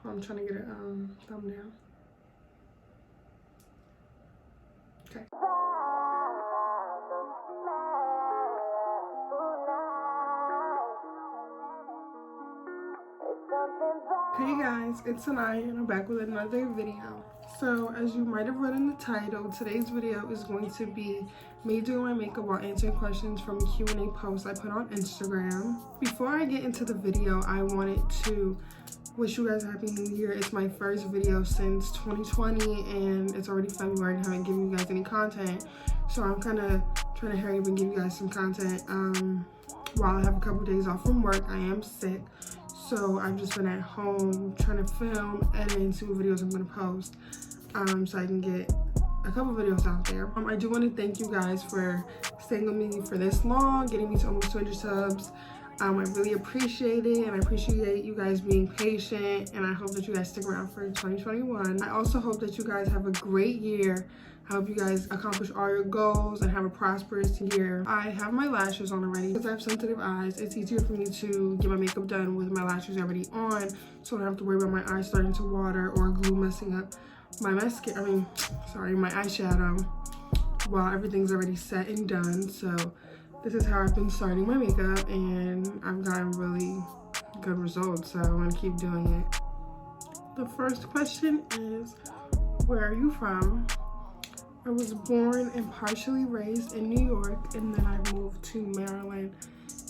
I'm trying to get a thumbnail. Okay. Hey guys, it's Anaya and I'm back with another video. So as you might have read in the title, today's video is going to be me doing my makeup while answering questions from a Q&A post I put on Instagram. Before I get into the video, I wanted to wish you guys a happy new year. It's my first video since 2020 and it's already February and I haven't given you guys any content. So I'm kind of trying to hurry up and give you guys some content while I have a couple days off from work. I am sick. So I've just been at home trying to film, edit, and see what videos I'm going to post so I can get a couple videos out there. I do want to thank you guys for staying with me for this long, getting me to almost 200 subs. I really appreciate it, and I appreciate you guys being patient, and I hope that you guys stick around for 2021. I also hope that you guys have a great year. I hope you guys accomplish all your goals and have a prosperous year. I have my lashes on already. Because I have sensitive eyes, it's easier for me to get my makeup done with my lashes already on, so I don't have to worry about my eyes starting to water or glue messing up my mascara, my eyeshadow while everything's already set and done. So this is how I've been starting my makeup and I've gotten really good results, so I'm gonna keep doing it. The first question is, where are you from? I was born and partially raised in New York, and then I moved to Maryland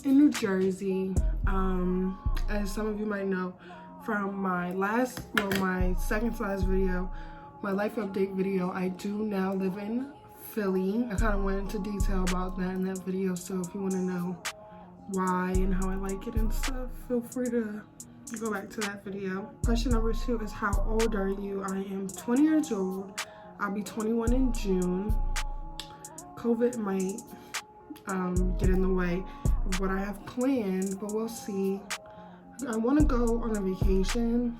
and New Jersey. As some of you might know from my second to last video, my life update video, I do now live in Philly. I kind of went into detail about that in that video, so if you want to know why and how I like it and stuff, feel free to go back to that video. Question number 2 is, how old are you? I am 20 years old. I'll be 21 in June. COVID might get in the way of what I have planned, but we'll see. I want to go on a vacation.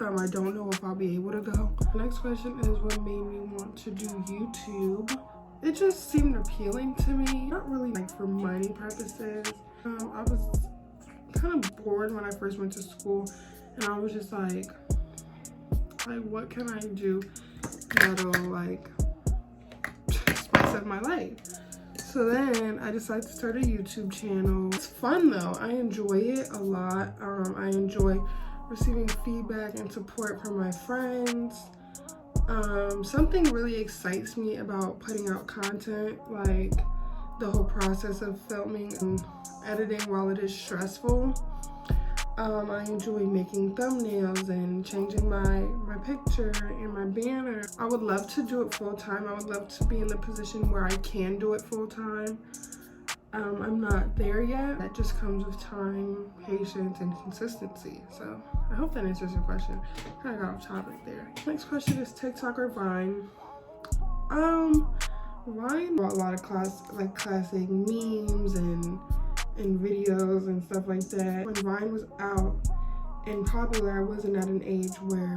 I don't know if I'll be able to go. The next question is, what made me want to do YouTube? It just seemed appealing to me. Not really like for money purposes. I was kind of bored when I first went to school, and I was just like what can I do that'll like spice up my life? So then I decided to start a YouTube channel. It's fun though. I enjoy it a lot. I enjoy receiving feedback and support from my friends. Something really excites me about putting out content, like the whole process of filming and editing. While it is stressful, I enjoy making thumbnails and changing my picture and my banner. I would love to do it full time. I would love to be in the position where I can do it full time. I'm not there yet. That just comes with time, patience, and consistency. So I hope that answers your question. I got off topic there. Next question is, TikTok or Vine? Vine, a lot of classic memes and videos and stuff like that. When Vine was out and popular, I wasn't at an age where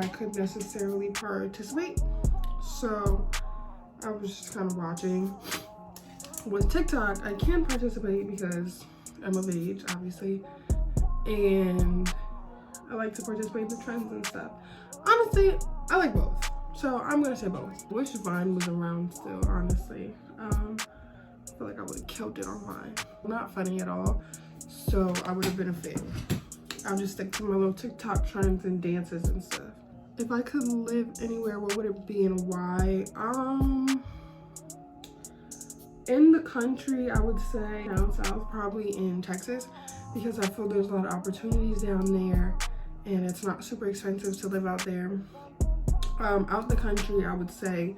I could necessarily participate. So I was just kind of watching. With TikTok, I can participate because I'm of age, obviously, and I like to participate in the trends and stuff. Honestly, I like both, so I'm gonna say both. I wish Vine was around still, honestly. I feel like I would have killed it on Vine. Not funny at all, so I would have been a fail. I'll just stick to my little TikTok trends and dances and stuff. If I could live anywhere, what would it be and why? In the country, I would say down south, probably in Texas, because I feel there's a lot of opportunities down there and it's not super expensive to live out there. Out the country, I would say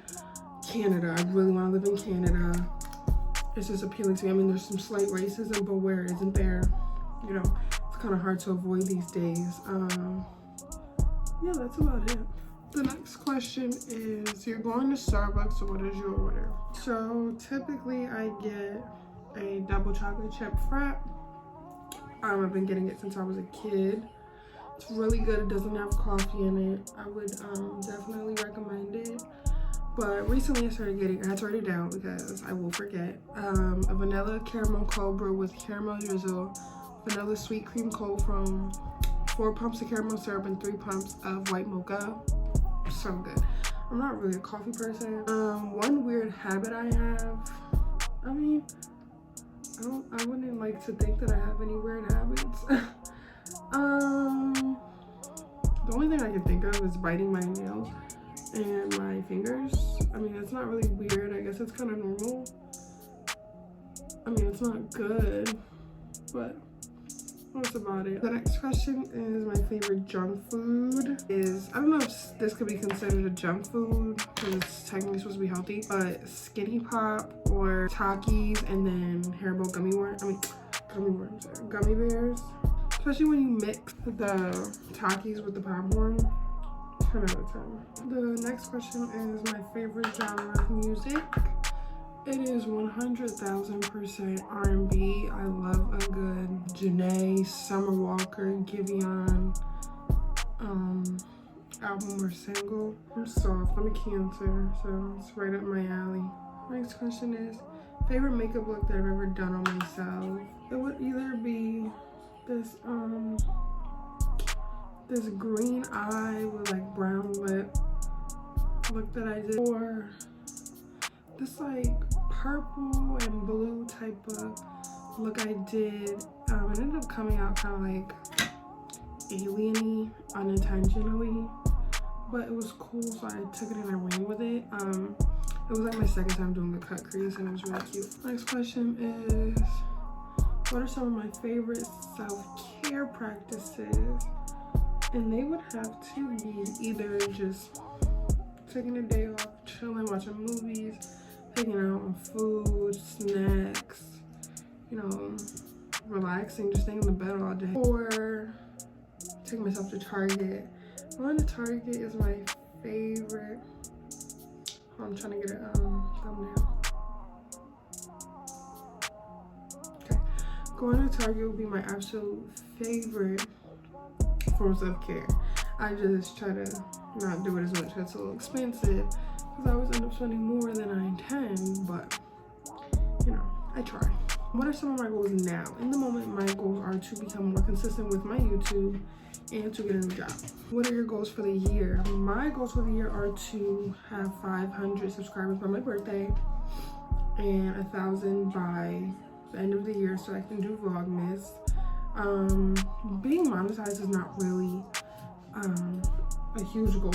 Canada. I really want to live in Canada. It's just appealing to me. I mean, there's some slight racism, but where isn't there? You know, it's kind of hard to avoid these days. Yeah, that's about it. The next question is, you're going to Starbucks, so what is your order? So typically I get a double chocolate chip frap. I've been getting it since I was a kid. It's really good. It doesn't have coffee in it. I would definitely recommend it. But recently I had to write it down because I will forget. A vanilla caramel cold brew with caramel drizzle vanilla sweet cream cold from 4 pumps of caramel syrup and 3 pumps of white mocha. So good. I'm not really a coffee person. One weird habit I have, I mean, I wouldn't like to think that I have any weird habits. The only thing I can think of is biting my nails and my fingers. I mean, it's not really weird. I guess it's kind of normal. I mean, it's not good, but that's about it. The next question is my favorite junk food is, I don't know if this could be considered a junk food because it's technically supposed to be healthy, but Skinny Pop or Takis and then Haribo gummy bears. Especially when you mix the Takis with the popcorn. 10 out of 10. The next question is my favorite genre of music. It is 100,000% R&B. I love a good Janae, Summer Walker, Giveon album or single. I'm soft. I'm a Cancer, so it's right up my alley. Next question is favorite makeup look that I've ever done on myself. It would either be this green eye with like brown lip look that I did, or this like purple and blue type of look I did. It ended up coming out kind of like alien-y unintentionally, but it was cool, so I took it and I ran with it. It was like my second time doing the cut crease and it was really cute. Next question is, what are some of my favorite self-care practices? And they would have to be either just taking a day off, chilling, watching movies, taking out on food, snacks, you know, relaxing, just staying in the bed all day, or taking myself to Target. Going to Target is my favorite. Oh, I'm trying to get a thumbnail. Okay, going to Target would be my absolute favorite form of self-care. I just try to not do it as much because it's a little expensive, because I always end up spending more than I intend, but you know, I try. What are some of my goals now? In the moment, my goals are to become more consistent with my YouTube and to get a new job. What are your goals for the year? My goals for the year are to have 500 subscribers by my birthday and 1,000 by the end of the year so I can do Vlogmas. Being monetized is not really a huge goal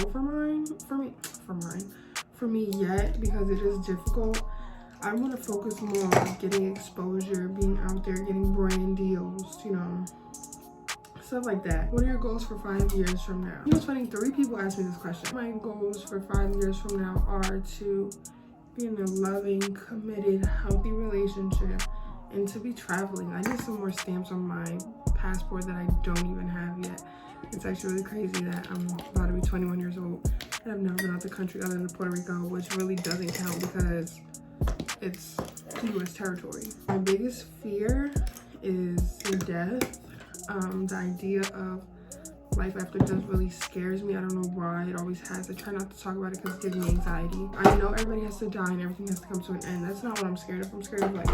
for me yet, because it is difficult. I want to focus more on getting exposure, being out there, getting brand deals, you know, stuff like that. What are your goals for 5 years from now? It was funny, 3 people asked me this question. My goals for 5 years from now are to be in a loving, committed, healthy relationship and to be traveling. I need some more stamps on my passport that I don't even have yet. It's actually really crazy that I'm about to be 21 years old and I've never been out the country other than Puerto Rico, which really doesn't count because it's U.S. territory. My biggest fear is death. The idea of life after death really scares me. I don't know why, it always has. I try not to talk about it because it gives me anxiety. I know everybody has to die and everything has to come to an end. That's not what I'm scared of. I'm scared of like,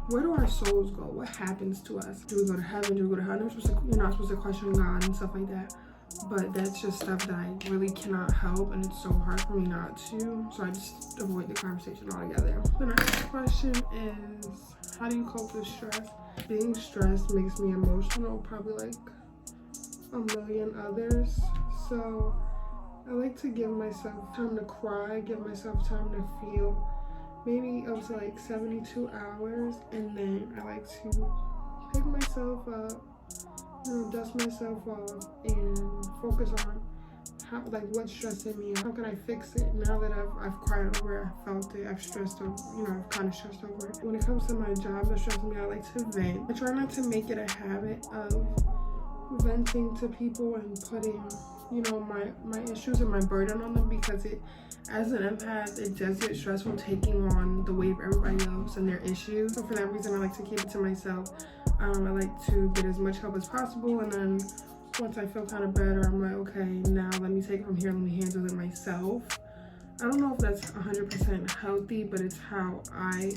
where do our souls go? What happens to us? Do we go to heaven? Do we go to hell? You're not supposed to question God and stuff like that. But that's just stuff that I really cannot help, and it's so hard for me not to. So I just avoid the conversation altogether. The next question is, how do you cope with stress? Being stressed makes me emotional, probably like a million others. So I like to give myself time to cry, give myself time to feel, maybe up to like 72 hours. And then I like to pick myself up, you know, dust myself off and focus on how, like, what's stressing me. How can I fix it now that I've cried over it, I felt it, I've stressed over, you know, I've kind of stressed over it. When it comes to my job that stresses me, I like to vent. I try not to make it a habit of venting to people and putting, you know, my issues and my burden on them, because it, as an empath, it does get stressful taking on the weight of everybody else and their issues. So for that reason, I like to keep it to myself. I like to get as much help as possible, and then once I feel kind of better, I'm like, okay, now let me take it from here, let me handle it myself. I don't know if that's 100% healthy, but it's how I,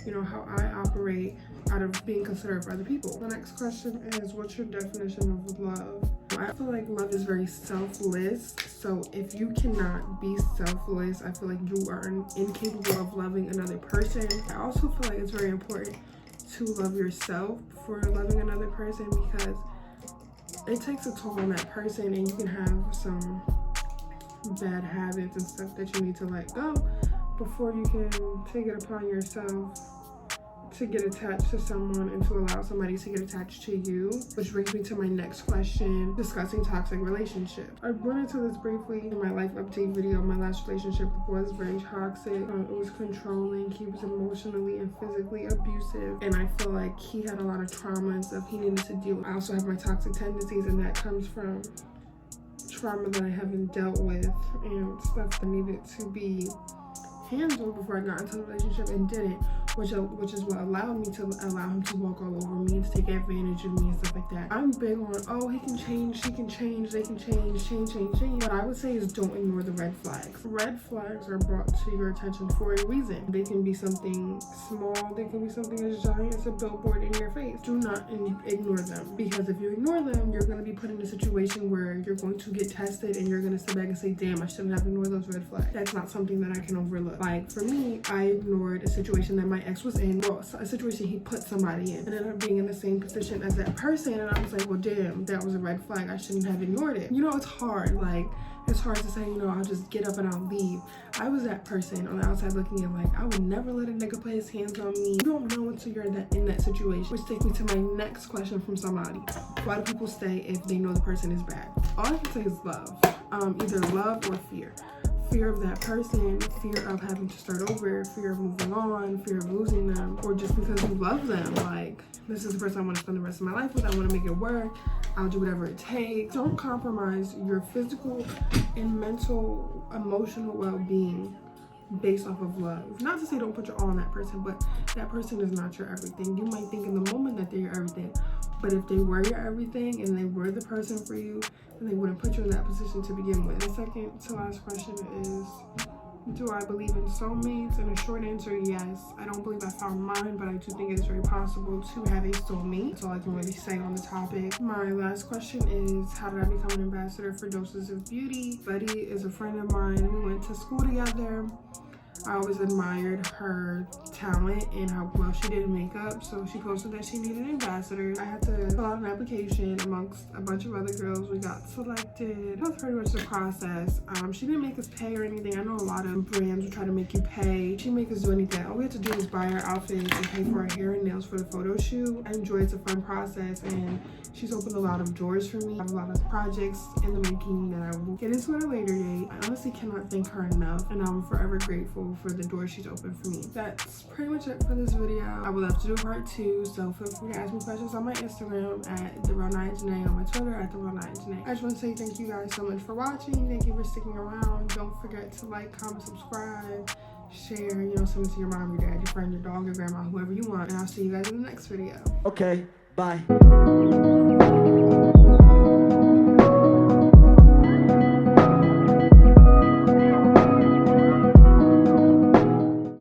you know, how I operate out of being considerate for other people. The next question is, what's your definition of love? I feel like love is very selfless. So if you cannot be selfless, I feel like you are incapable of loving another person. I also feel like it's very important to love yourself before loving another person, because it takes a toll on that person, and you can have some bad habits and stuff that you need to let go before you can take it upon yourself to get attached to someone and to allow somebody to get attached to you. Which brings me to my next question, discussing toxic relationship. I went into this briefly in my life update video. My last relationship was very toxic. It was controlling. He was emotionally and physically abusive, and I feel like he had a lot of traumas that he needed to deal with. I also have my toxic tendencies, and that comes from trauma that I haven't dealt with and stuff that needed to be handled before I got into the relationship and didn't, which is what allowed me to allow him to walk all over me, to take advantage of me and stuff like that. I'm big on, oh, he can change, she can change, they can change. What I would say is don't ignore the red flags. Red flags are brought to your attention for a reason. They can be something small, they can be something as giant as a billboard in your face. Do not ignore them, because if you ignore them, you're going to be put in a situation where you're going to get tested and you're going to sit back and say, damn, I shouldn't have ignored those red flags. That's not something that I can overlook. Like for me, I ignored a situation that my ex was in, well, a situation he put somebody in, and ended up being in the same position as that person, and I was like, well, damn, that was a red flag. I shouldn't have ignored it. You know, it's hard. Like, it's hard to say, you know, I'll just get up and I'll leave. I was that person on the outside looking in, like, I would never let a nigga put his hands on me. You don't know until you're in that situation. Which takes me to my next question from somebody. Why do people stay if they know the person is bad? All I can say is love. Either love or fear. Fear of that person, fear of having to start over, fear of moving on, fear of losing them, or just because you love them. Like, this is the person I want to spend the rest of my life with. I want to make it work. I'll do whatever it takes. Don't compromise your physical and mental, emotional well-being based off of love. Not to say don't put your all on that person, but that person is not your everything. You might think in the moment that they're your everything, but if they were your everything and they were the person for you, then they wouldn't put you in that position to begin with. The second to last question is, do I believe in soulmates? And a short answer, yes. I don't believe I found mine, but I do think it is very possible to have a soulmate. That's all I can really say on the topic. My last question is, how did I become an ambassador for Doses of Beauty? Betty is a friend of mine. We went to school together. I always admired her talent and how well she did makeup, so she posted that she needed ambassadors. I had to fill out an application amongst a bunch of other girls. We got selected. That was pretty much the process. She didn't make us pay or anything. I know a lot of brands will try to make you pay. She didn't make us do anything. All we had to do was buy our outfits and pay for our hair and nails for the photo shoot. I enjoyed it. It's a fun process, and she's opened a lot of doors for me. I have a lot of projects in the making that I will get into at a later date. I honestly cannot thank her enough, and I'm forever grateful for the door she's opened for me. That's pretty much it for this video. I would love to do a part 2, so feel free to ask me questions on my Instagram at therealnyajenae, on my Twitter at therealnyajenae. I just want to say thank you guys so much for watching. Thank you for sticking around. Don't forget to like, comment, subscribe, share, you know, send it to your mom, your dad, your friend, your dog, your grandma, whoever you want, and I'll see you guys in the next video. Okay, bye.